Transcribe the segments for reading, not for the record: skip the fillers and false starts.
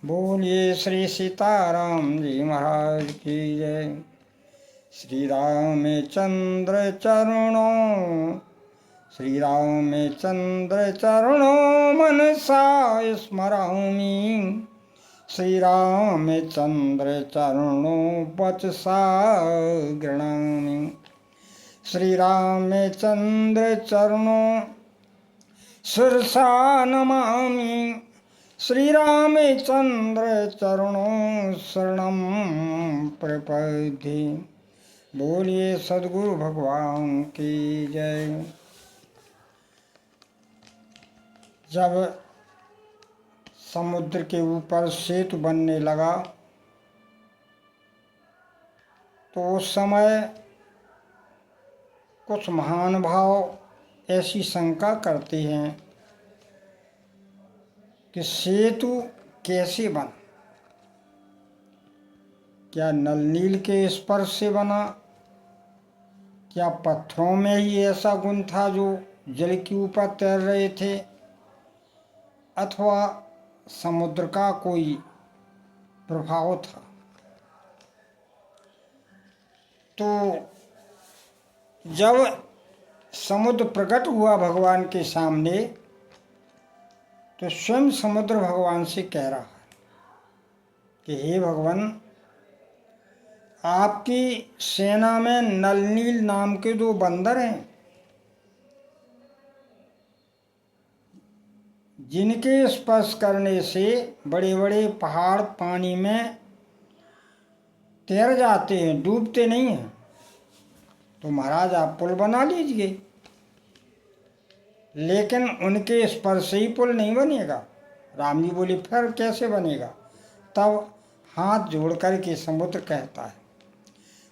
बोलिए श्री सीताराम जी महाराज की जय। श्री रामचंद्र चरणों श्री रामचंद्र चरणों मनसा स्मरामि। श्री रामचंद्र चरणों वचसा गृणामि। श्री रामचंद्र चरणों शिरसा नमामि। श्री रामचंद्र चरणों शरणं प्रपद्ये। बोलिए सद्गुरु भगवान की जय। जब समुद्र के ऊपर सेतु बनने लगा तो उस समय कुछ महानुभाव ऐसी शंका करते हैं कि सेतु कैसे बना। क्या नल नील के स्पर्श से बना? क्या पत्थरों में ही ऐसा गुण था जो जल के ऊपर तैर रहे थे, अथवा समुद्र का कोई प्रभाव था? तो जब समुद्र प्रकट हुआ भगवान के सामने तो स्वयं समुद्र भगवान से कह रहा है कि हे भगवान, आपकी सेना में नल नील नाम के दो बंदर हैं, जिनके स्पर्श करने से बड़े बड़े पहाड़ पानी में तैर जाते हैं, डूबते नहीं हैं। तो महाराज आप पुल बना लीजिए। लेकिन उनके स्पर्श से ही पुल नहीं बनेगा। राम जी बोले फिर कैसे बनेगा? तब हाथ जोड़ कर के समुद्र कहता है,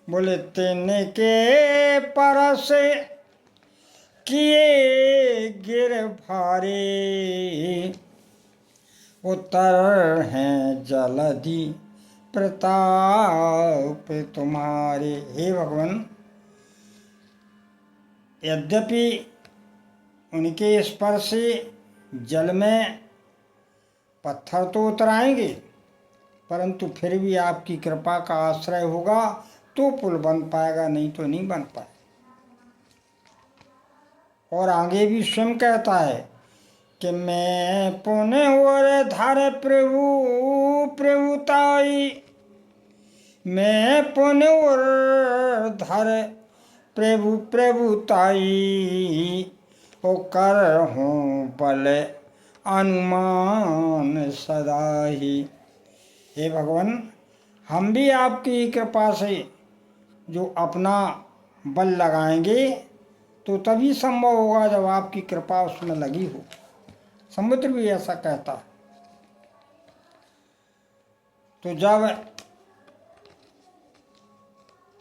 बोले तेने के परस किए गिर भारे, उतर हैं जलधि प्रताप तुम्हारे। हे भगवान, यद्यपि उनके स्पर्श से जल में पत्थर तो उतर आएंगे, परंतु फिर भी आपकी कृपा का आश्रय होगा तो पुल बन पाएगा, नहीं तो नहीं बन पाए। और आगे भी स्वयं कहता है कि मैं पुण्य और धर प्रभु प्रभुताई, मैं पुण्य और धर प्रभु प्रभुताई, ओ कर हूँ बल अनुमान सदा ही। हे भगवान, हम भी आपकी कृपा से जो अपना बल लगाएंगे तो तभी संभव होगा जब आपकी कृपा उसमें लगी हो। समुद्र भी ऐसा कहता है। तो जब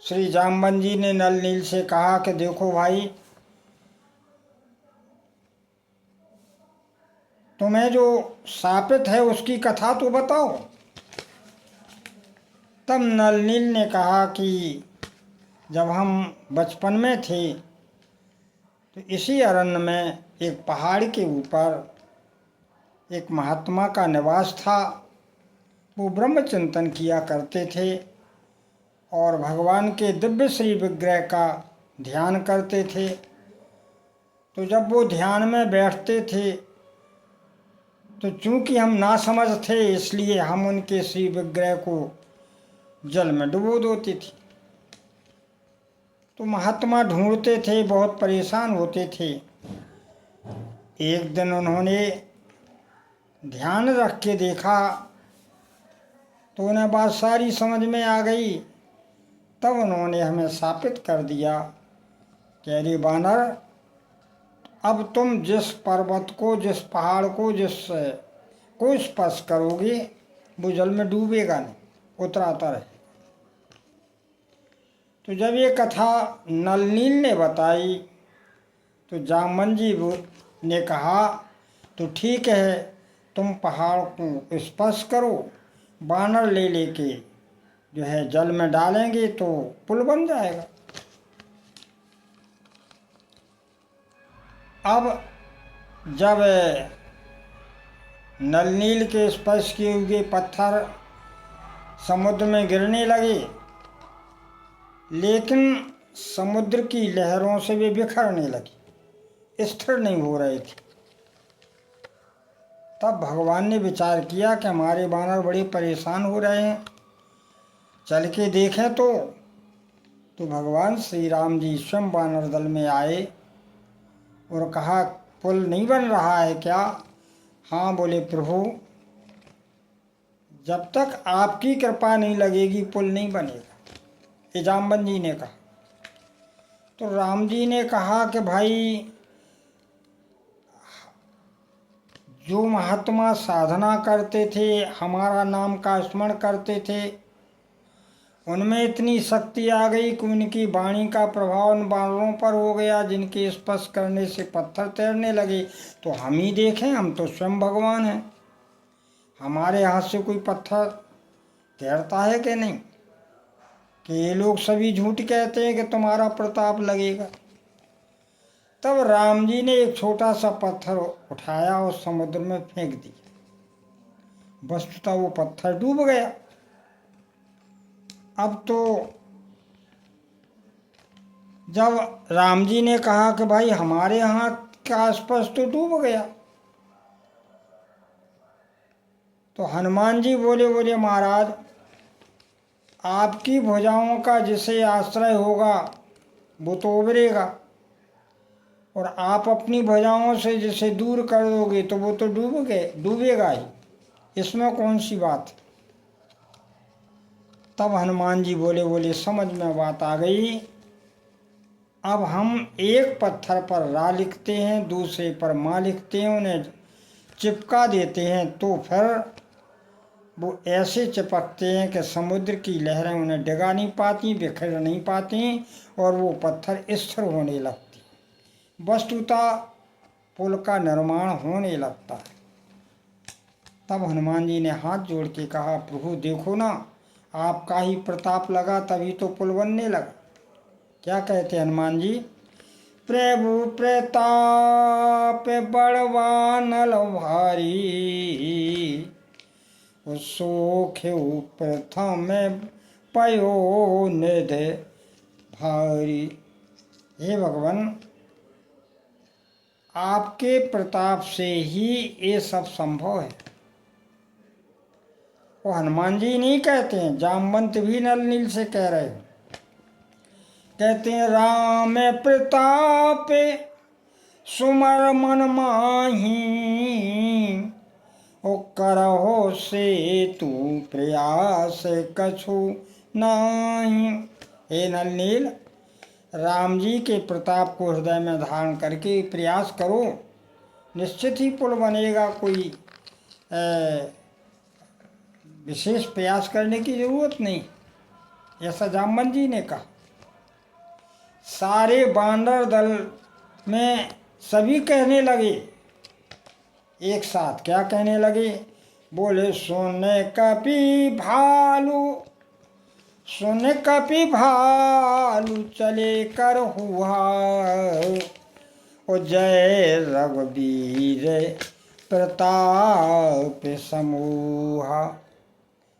श्री जाम्बन जी ने नल नील से कहा कि देखो भाई, तुम्हें जो शापित है उसकी कथा तो बताओ। तब नल नील ने कहा कि जब हम बचपन में थे तो इसी अरण्य में एक पहाड़ के ऊपर एक महात्मा का निवास था। वो ब्रह्म चिंतन किया करते थे और भगवान के दिव्य श्री विग्रह का ध्यान करते थे। तो जब वो ध्यान में बैठते थे तो चूंकि हम नासमझ थे, इसलिए हम उनके श्री विग्रह को जल में डुबो देते थे। तो महात्मा ढूंढते थे, बहुत परेशान होते थे। एक दिन उन्होंने ध्यान रख के देखा तो उन्हें बात सारी समझ में आ गई। तब उन्होंने हमें शापित कर दिया कि अरे बानर, अब तुम जिस पर्वत को, जिस पहाड़ को, को स्पर्श करोगे वो जल में डूबेगा नहीं, उतराता रहे। तो जब ये कथा नल नील ने बताई तो जामन जी ने कहा तो ठीक है, तुम पहाड़ को स्पर्श करो, बानर ले लेके जो है जल में डालेंगे तो पुल बन जाएगा। अब जब नल नील के स्पर्श किए हुए पत्थर समुद्र में गिरने लगे, लेकिन समुद्र की लहरों से वे बिखरने लगे, स्थिर नहीं हो रहे थे। तब भगवान ने विचार किया कि हमारे वानर बड़े परेशान हो रहे हैं, चल के देखें तो भगवान श्री राम जी स्वयं वानर दल में आए और कहा, पुल नहीं बन रहा है क्या? हाँ, बोले प्रभु, जब तक आपकी कृपा नहीं लगेगी पुल नहीं बनेगा, ये जामवंत जी ने कहा। तो राम जी ने कहा कि भाई, जो महात्मा साधना करते थे, हमारा नाम का स्मरण करते थे, उनमें इतनी शक्ति आ गई कि उनकी वाणी का प्रभाव उन बानरों पर हो गया, जिनके स्पर्श करने से पत्थर तैरने लगे। तो हम ही देखें, हम तो स्वयं भगवान हैं, हमारे हाथ से कोई पत्थर तैरता है कि नहीं? कि ये लोग सभी झूठ कहते हैं कि तुम्हारा प्रताप लगेगा। तब राम जी ने एक छोटा सा पत्थर उठाया और समुद्र में फेंक दिया। वस्तुतः वो पत्थर डूब गया। अब तो जब राम जी ने कहा कि भाई हमारे हाथ के आसपास तो डूब गया, तो हनुमान जी बोले महाराज, आपकी भुजाओं का जिसे आश्रय होगा वो तो उबरेगा, और आप अपनी भुजाओं से जिसे दूर कर दोगे तो वो तो डूबेगा ही, इसमें कौन सी बात है? तब हनुमान जी बोले समझ में बात आ गई। अब हम एक पत्थर पर रा लिखते हैं, दूसरे पर माँ लिखते हैं, उन्हें चिपका देते हैं, तो फिर वो ऐसे चिपकते हैं कि समुद्र की लहरें उन्हें डिगा नहीं पाती, बिखर नहीं पाती, और वो पत्थर स्थिर होने लगती। वस्तुतः पुल का निर्माण होने लगता है। तब हनुमान जी ने हाथ जोड़ के कहा, प्रभु देखो ना, आपका ही प्रताप लगा तभी तो पुल बनने लगा। क्या कहते हनुमान जी? प्रभु प्रताप बड़वानल भारी, सुख प्रथम पयो निधि भारी। हे भगवान, आपके प्रताप से ही ये सब संभव है। वो हनुमान जी नहीं कहते हैं, जामवंत भी नल नील से कह रहे हैं। कहते हैं, राम प्रताप सुमर मन माही, ओ करहो से तू प्रयास कछु नाही। हे नल नील, राम जी के प्रताप को हृदय में धारण करके प्रयास करो, निश्चित ही पुल बनेगा। कोई विशेष प्रयास करने की जरूरत नहीं, ऐसा जामवंत जी ने कहा। सारे बानर दल में सभी कहने लगे एक साथ। क्या कहने लगे? बोले, सुन कपि भालू चले कर हुआ, ओ जय रघुवीर प्रताप समूहा।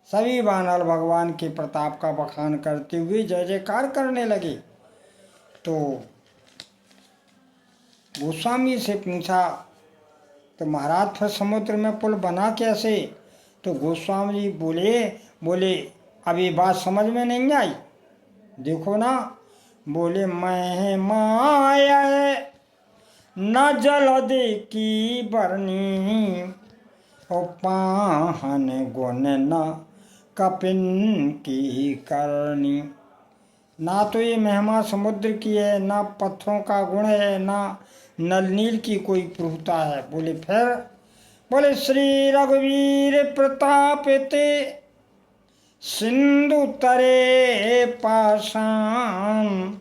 सभी वानर भगवान के प्रताप का बखान करते हुए जय जयकार करने लगे। तो गोस्वामी से पूछा, तो महाराज फिर समुद्र में पुल बना कैसे? तो गोस्वामी जी बोले अब ये बात समझ में नहीं आई, देखो ना। बोले, मैं माया न जलद की बरनी, ओ पाहन गुण न कपिन की करनी। ना तो ये महिमा समुद्र की है, ना पत्थरों का गुण है, ना नल नील की कोई प्रभुता है। बोले फिर? बोले, श्री रघुवीर प्रताप ते सिंधु तरे पाषाण,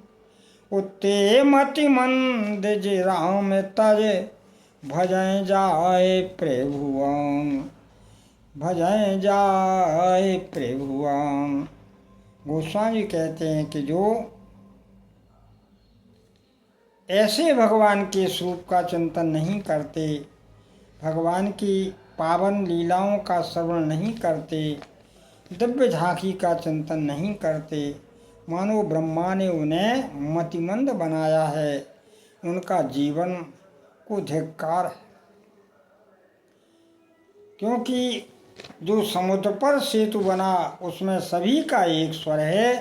उते मति मंद जे राम तज भजय जाए प्रभुआन, भजय जाए प्रभुआन। गोस्वामी कहते हैं कि जो ऐसे भगवान के स्वरूप का चिंतन नहीं करते, भगवान की पावन लीलाओं का श्रवण नहीं करते, दिव्य झांकी का चिंतन नहीं करते, मानो ब्रह्मा ने उन्हें मतिमंद बनाया है, उनका जीवन को धिक्कार है। क्योंकि जो समुद्र पर सेतु बना उसमें सभी का एक स्वर है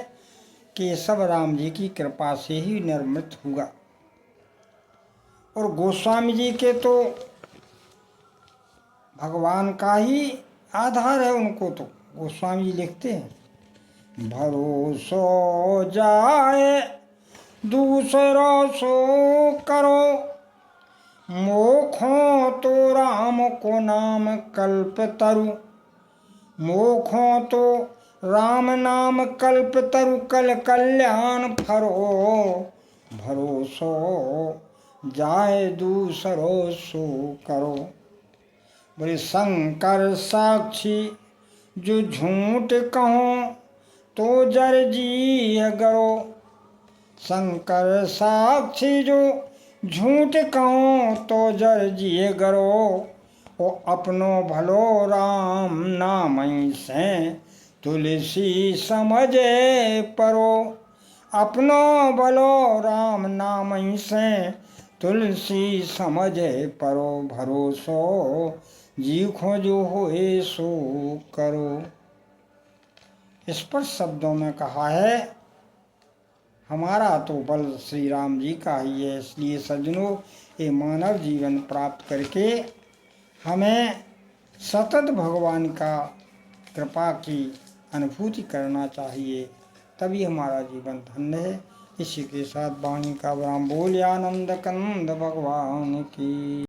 कि ये सब राम जी की कृपा से ही निर्मित हुआ। और गोस्वामी जी के तो भगवान का ही आधार है, उनको तो गोस्वामी जी लिखते हैं, भरोसो जाए दूसरों सो करो, मोखों तो राम को नाम कल्प तरु, मोखों तो राम नाम कल्प तरु, कल कल्याण फरो, भरोसो जाए दूसरों सो करो। बोले शंकर साक्षी जो झूठ कहो तो जर जी गरो, शंकर साक्षी जो झूठ कहो तो जर जी गरो, ओ अपनो भलो राम नाम से तुलसी समझे परो, अपनो भलो राम नाम से तुलसी समझे परो, भरोसो जी खोजो होए सो करो। स्पष्ट शब्दों में कहा है, हमारा तो बल श्री राम जी का ही है। इसलिए सज्जनों, ये मानव जीवन प्राप्त करके हमें सतत भगवान का कृपा की अनुभूति करना चाहिए, तभी हमारा जीवन धन्य है। इसी के साथ वाणी का विराम। बोलिए आनंद कंद भगवान की।